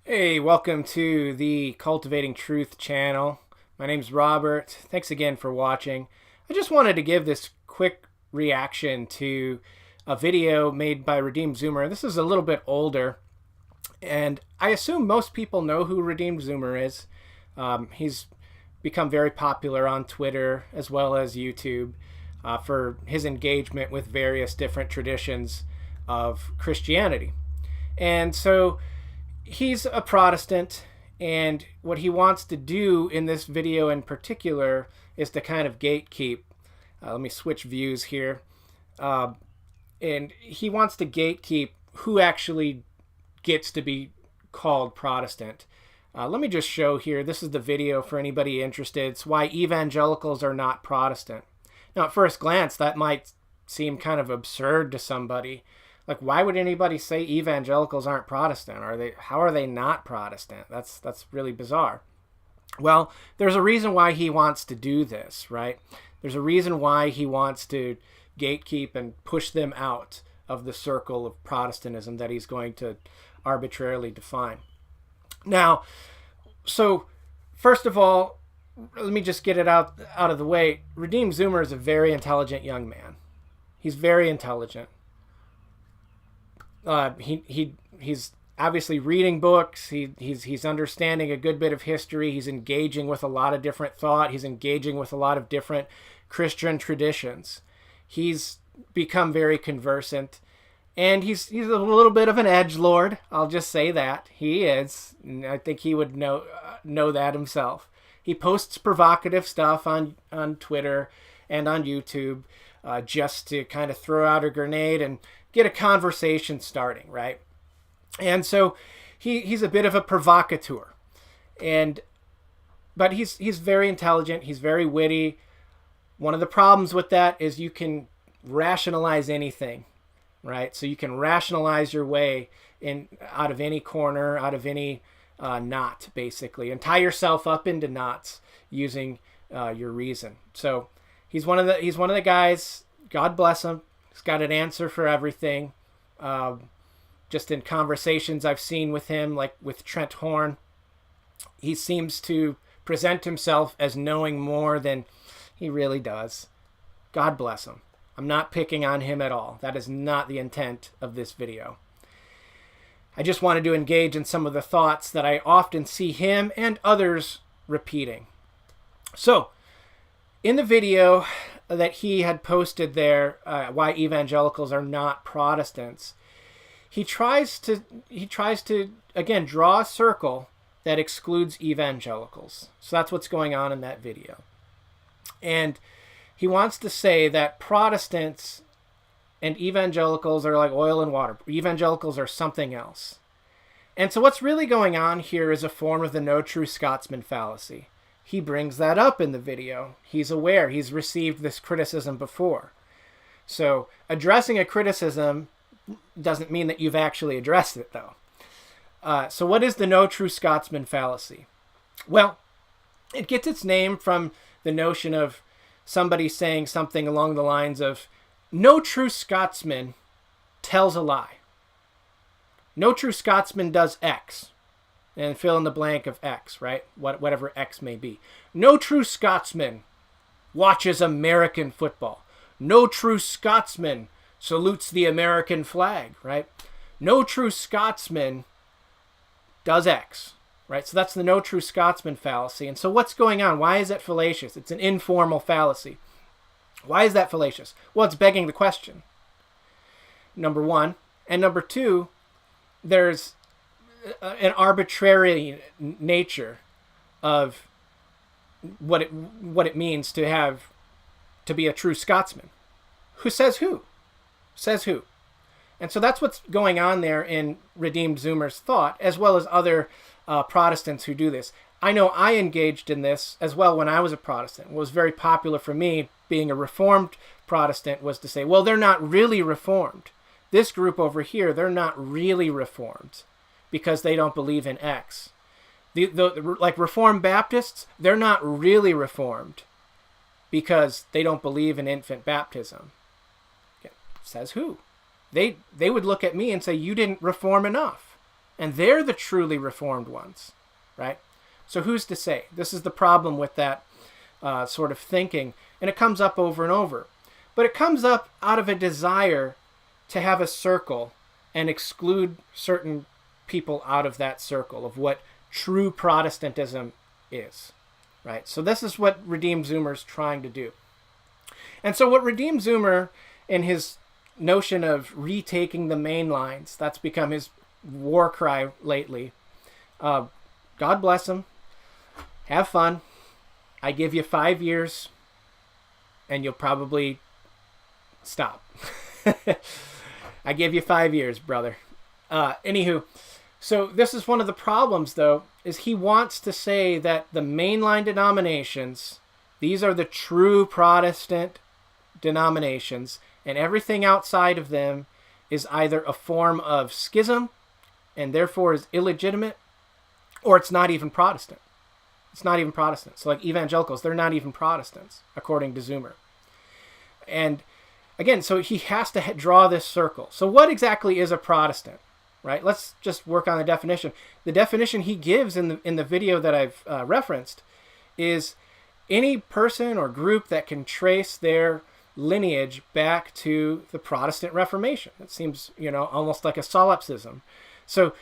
Hey, welcome to the Cultivating Truth channel. My name's Robert. Thanks again for watching. I just wanted to give this quick reaction to a video made by Redeemed Zoomer. This is a little bit older, and I assume most people know who Redeemed Zoomer is. He's become very popular on Twitter as well as YouTube for his engagement with various different traditions of Christianity. And so he's a Protestant, and what he wants to do in this video in particular is to kind of gatekeep. Let me switch views here. And he wants to gatekeep who actually gets to be called Protestant. Let me just show here. This is the video for anybody interested. It's why evangelicals are not Protestant. Now, at first glance, that might seem kind of absurd to somebody. Like, why would anybody say evangelicals aren't Protestant? How are they not Protestant? That's really bizarre. Well, there's a reason why he wants to do this, right? There's a reason why he wants to gatekeep and push them out of the circle of Protestantism that he's going to arbitrarily define. Now, so first of all, let me just get it out of the way. Redeemed Zoomer is a very intelligent young man. He's very intelligent. He's obviously reading books. He's understanding a good bit of history. He's engaging with a lot of different thought. He's engaging with a lot of different Christian traditions. He's become very conversant, and he's a little bit of an edgelord. I'll just say that he is. I think he would know that himself. He posts provocative stuff on Twitter and on YouTube, just to kind of throw out a grenade and get a conversation starting, right? And so he's a bit of a provocateur, but he's very intelligent. He's very witty. One of the problems with that is you can rationalize anything, right? So you can rationalize your way out of any corner, out of any knot, basically, and tie yourself up into knots using your reason. So he's one of the guys. God bless him. He's got an answer for everything. Just in conversations I've seen with him, like with Trent Horn, he seems to present himself as knowing more than he really does. God bless him. I'm not picking on him at all. That is not the intent of this video. I just wanted to engage in some of the thoughts that I often see him and others repeating. So, in the video that he had posted there, why evangelicals are not Protestants, he tries to again draw a circle that excludes evangelicals. So that's what's going on in that video. And he wants to say that Protestants and evangelicals are like oil and water. Evangelicals are something else. And so what's really going on here is a form of the no true Scotsman fallacy. He brings that up in the video. He's aware. He's received this criticism before. So addressing a criticism doesn't mean that you've actually addressed it, though. So what is the no true Scotsman fallacy? Well, it gets its name from the notion of somebody saying something along the lines of, no true Scotsman tells a lie. No true Scotsman does X. And fill in the blank of X, right? Whatever X may be. No true Scotsman watches American football. No true Scotsman salutes the American flag, right? No true Scotsman does X, right? So that's the no true Scotsman fallacy. And so what's going on? Why is that fallacious? It's an informal fallacy. Why is that fallacious? Well, it's begging the question, number one. And number two, there's an arbitrary nature of what it means to be a true Scotsman. Who says who? Says who? And so that's what's going on there in Redeemed Zoomer's thought, as well as other Protestants who do this. I know I engaged in this as well when I was a Protestant. What was very popular for me, being a Reformed Protestant, was to say, well, they're not really Reformed. This group over here, they're not really Reformed, because they don't believe in X. Like Reformed Baptists, they're not really Reformed because they don't believe in infant baptism. Okay. Says who? They would look at me and say, you didn't reform enough. And they're the truly reformed ones, right? So who's to say? This is the problem with that sort of thinking. And it comes up over and over. But it comes up out of a desire to have a circle and exclude certain people out of that circle of what true Protestantism is, right? So this is what Redeemed Zoomer's trying to do. And so what Redeemed Zoomer, in his notion of retaking the main lines, that's become his war cry lately. God bless him. Have fun. I give you 5 years and you'll probably stop. I give you 5 years, brother. Anywho, so this is one of the problems, though, is he wants to say that the mainline denominations, these are the true Protestant denominations, and everything outside of them is either a form of schism and therefore is illegitimate, or it's not even Protestant. It's not even Protestant. So like evangelicals, they're not even Protestants, according to Zoomer. And again, so he has to draw this circle. So what exactly is a Protestant, right? Let's just work on the definition. The definition he gives in the video that I've referenced is any person or group that can trace their lineage back to the Protestant Reformation. It seems, almost like a solipsism. So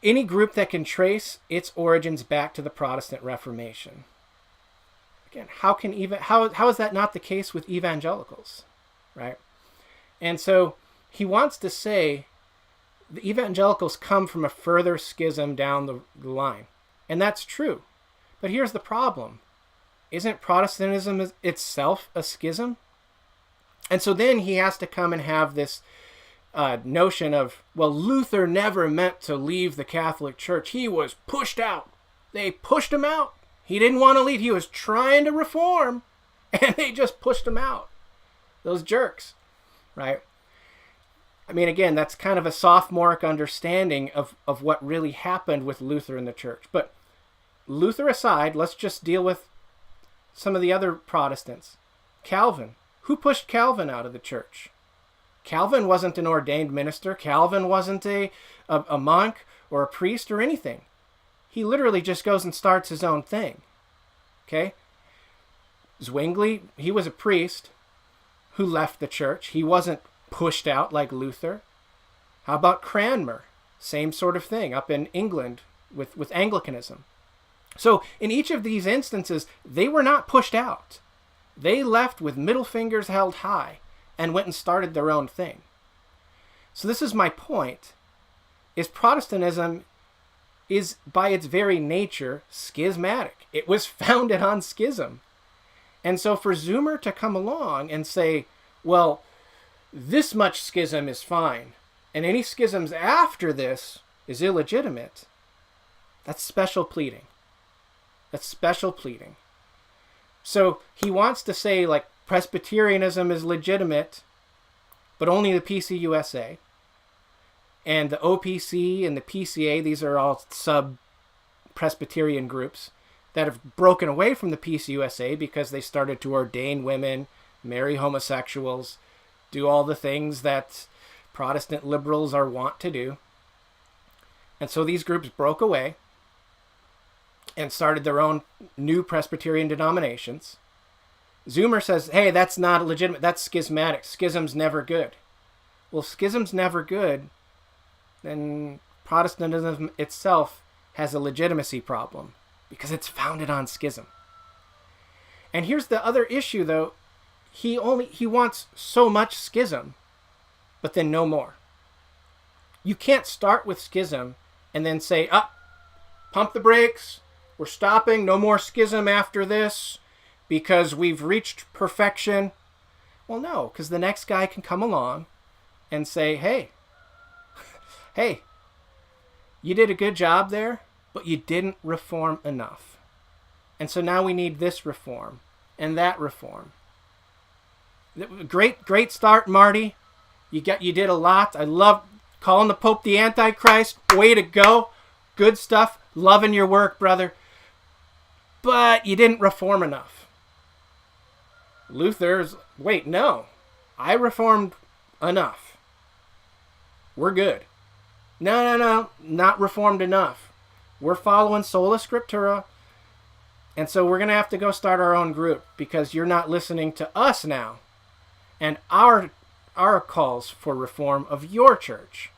any group that can trace its origins back to the Protestant Reformation. Again, how is that not the case with evangelicals, right? And so he wants to say the evangelicals come from a further schism down the line. And that's true. But here's the problem. Isn't Protestantism itself a schism? And so then he has to come and have this notion of, well, Luther never meant to leave the Catholic Church. He was pushed out. They pushed him out. He didn't want to leave. He was trying to reform, and they just pushed him out. Those jerks, right? I mean, again, that's kind of a sophomoric understanding of what really happened with Luther in the church. But Luther aside, let's just deal with some of the other Protestants. Calvin. Who pushed Calvin out of the church? Calvin wasn't an ordained minister. Calvin wasn't a monk or a priest or anything. He literally just goes and starts his own thing. Okay? Zwingli, he was a priest who left the church. He wasn't pushed out like Luther. How about Cranmer? Same sort of thing up in England with Anglicanism. So in each of these instances, they were not pushed out. They left with middle fingers held high and went and started their own thing. So this is my point, is Protestantism is by its very nature schismatic. It was founded on schism. And so for Zoomer to come along and say, well, this much schism is fine, and any schisms after this is illegitimate, that's special pleading. That's special pleading. So he wants to say, like, Presbyterianism is legitimate, but only the PCUSA. And the OPC and the PCA, these are all sub-Presbyterian groups that have broken away from the PCUSA because they started to ordain women, marry homosexuals, do all the things that Protestant liberals are wont to do. And so these groups broke away and started their own new Presbyterian denominations. Zoomer says, hey, that's not legitimate. That's schismatic. Schism's never good. Well, if schism's never good, then Protestantism itself has a legitimacy problem because it's founded on schism. And here's the other issue, though. He wants so much schism, but then no more. You can't start with schism and then say, pump the brakes. We're stopping. No more schism after this because we've reached perfection. Well, no, because the next guy can come along and say, hey, you did a good job there, but you didn't reform enough. And so now we need this reform and that reform. Great start, Marty. You did a lot. I love calling the Pope the Antichrist. Way to go. Good stuff. Loving your work, brother. But you didn't reform enough. Luther's, wait, no. I reformed enough. We're good. No, not Reformed enough. We're following sola scriptura, and so we're going to have to go start our own group because you're not listening to us now and our calls for reform of your church.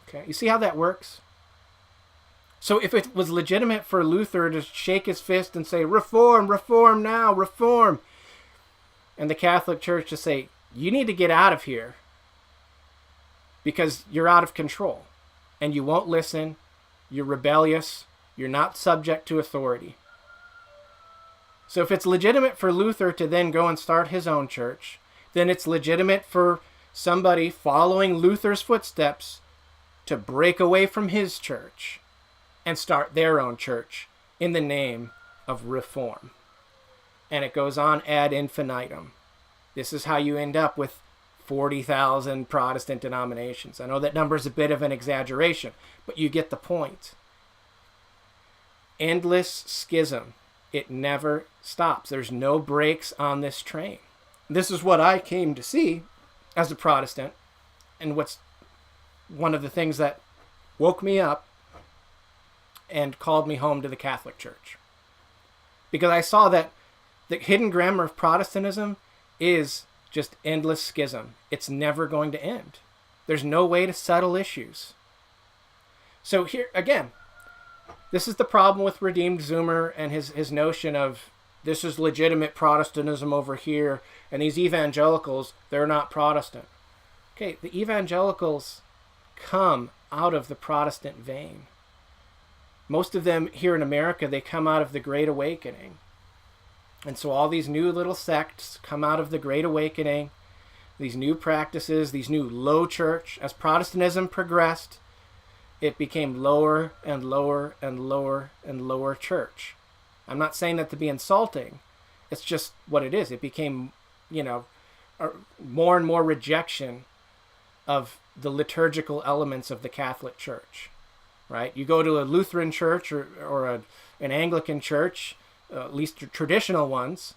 Okay, you see how that works? So if it was legitimate for Luther to shake his fist and say, reform, reform now, reform, and the Catholic Church to say, you need to get out of here because you're out of control and you won't listen, you're rebellious, you're not subject to authority. So if it's legitimate for Luther to then go and start his own church, then it's legitimate for somebody following Luther's footsteps to break away from his church and start their own church in the name of reform. And it goes on ad infinitum. This is how you end up with 40,000 Protestant denominations. I know that number is a bit of an exaggeration, but you get the point. Endless schism. It never stops. There's no brakes on this train. This is what I came to see as a Protestant, and what's one of the things that woke me up and called me home to the Catholic Church. Because I saw that the hidden grammar of Protestantism is just endless schism. It's never going to end. There's no way to settle issues. So here, again, this is the problem with Redeemed Zoomer and his notion of this is legitimate Protestantism over here, and these evangelicals, they're not Protestant. Okay, the evangelicals come out of the Protestant vein. Most of them here in America, they come out of the Great Awakening. And so all these new little sects come out of the Great Awakening, these new practices, these new low church. As Protestantism progressed, it became lower and lower and lower and lower church. I'm not saying that to be insulting. It's just what it is. It became, more and more rejection of the liturgical elements of the Catholic Church, right? You go to a Lutheran church or an Anglican church, at least traditional ones,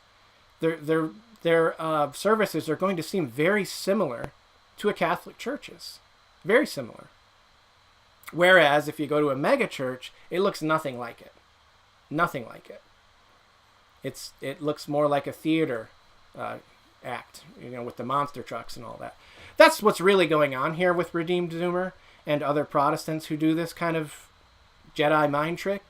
their services are going to seem very similar to a Catholic church's. Very similar. Whereas if you go to a mega church, it looks nothing like it. Nothing like it. It looks more like a theater act, with the monster trucks and all that. That's what's really going on here with Redeemed Zoomer and other Protestants who do this kind of Jedi mind trick.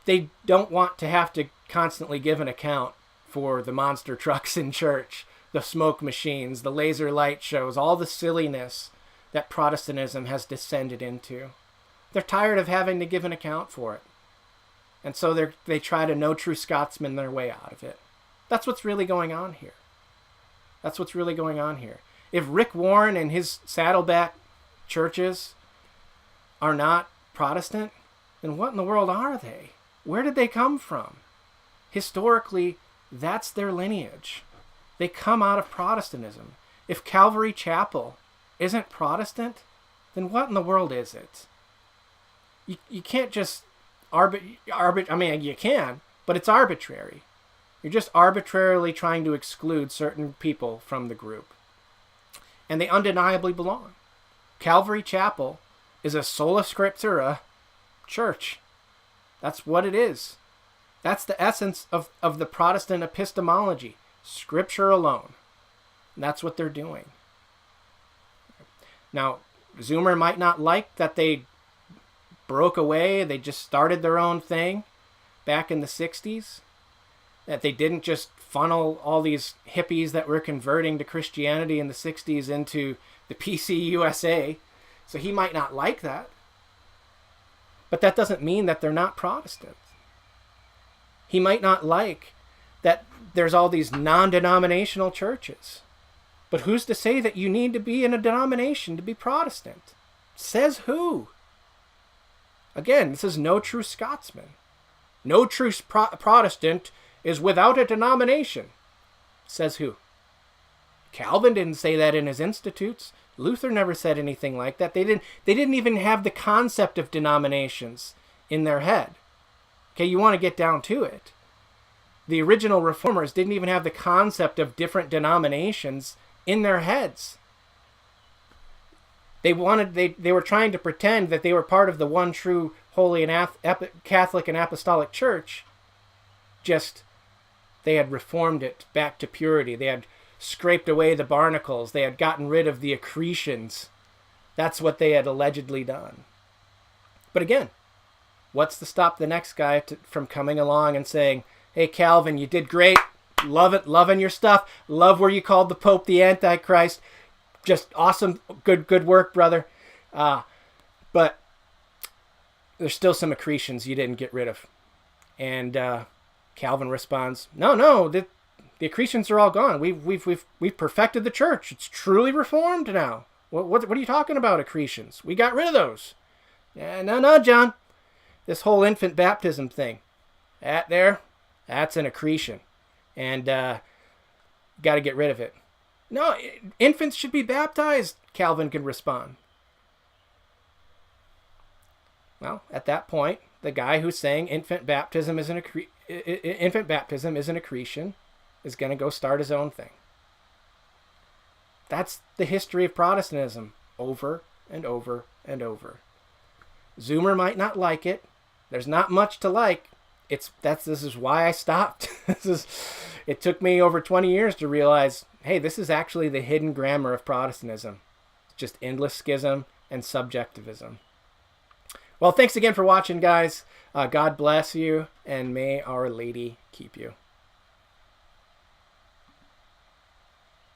They don't want to have to constantly give an account for the monster trucks in church, the smoke machines, the laser light shows, all the silliness that Protestantism has descended into. They're tired of having to give an account for it. And so they try to no true Scotsman their way out of it. That's what's really going on here. That's what's really going on here. If Rick Warren and his Saddleback churches are not Protestant, then what in the world are they? Where did they come from? Historically, that's their lineage. They come out of Protestantism. If Calvary Chapel isn't Protestant, then what in the world is it? You can't just you can, but it's arbitrary. You're just arbitrarily trying to exclude certain people from the group. And they undeniably belong. Calvary Chapel is a sola scriptura church. That's what it is. That's the essence of the Protestant epistemology. Scripture alone. And that's what they're doing. Now, Zoomer might not like that they broke away, they just started their own thing back in the 60s. That they didn't just funnel all these hippies that were converting to Christianity in the 60s into the PCUSA. So he might not like that. But that doesn't mean that they're not Protestant. He might not like that there's all these non-denominational churches. But who's to say that you need to be in a denomination to be Protestant? Says who? Again, this is no true Scotsman. No true Protestant is without a denomination. Says who? Calvin didn't say that in his Institutes. Luther never said anything like that. They didn't even have the concept of denominations in their head. Okay, you want to get down to it. The original reformers didn't even have the concept of different denominations in their heads. They were trying to pretend that they were part of the one true holy and Catholic and Apostolic Church. Just they had reformed it back to purity. They had scraped away the barnacles. They had gotten rid of the accretions. That's what they had allegedly done. But again, what's to stop the next guy from coming along and saying, hey, Calvin, you did great. Love it. Loving your stuff. Love where you called the Pope the Antichrist. Just awesome. Good work, brother. But there's still some accretions you didn't get rid of. And Calvin responds, no, the accretions are all gone. We've perfected the church. It's truly reformed now. What are you talking about, accretions? We got rid of those. No, John. This whole infant baptism thing, that's an accretion. And got to get rid of it. No, infants should be baptized, Calvin could respond. Well, at that point, the guy who's saying infant baptism is an accretion is going to go start his own thing. That's the history of Protestantism, over and over and over. Zoomer might not like it. There's not much to like. This is why I stopped. It took me over 20 years to realize, hey, this is actually the hidden grammar of Protestantism. It's just endless schism and subjectivism. Well, thanks again for watching, guys. God bless you, and may Our Lady keep you.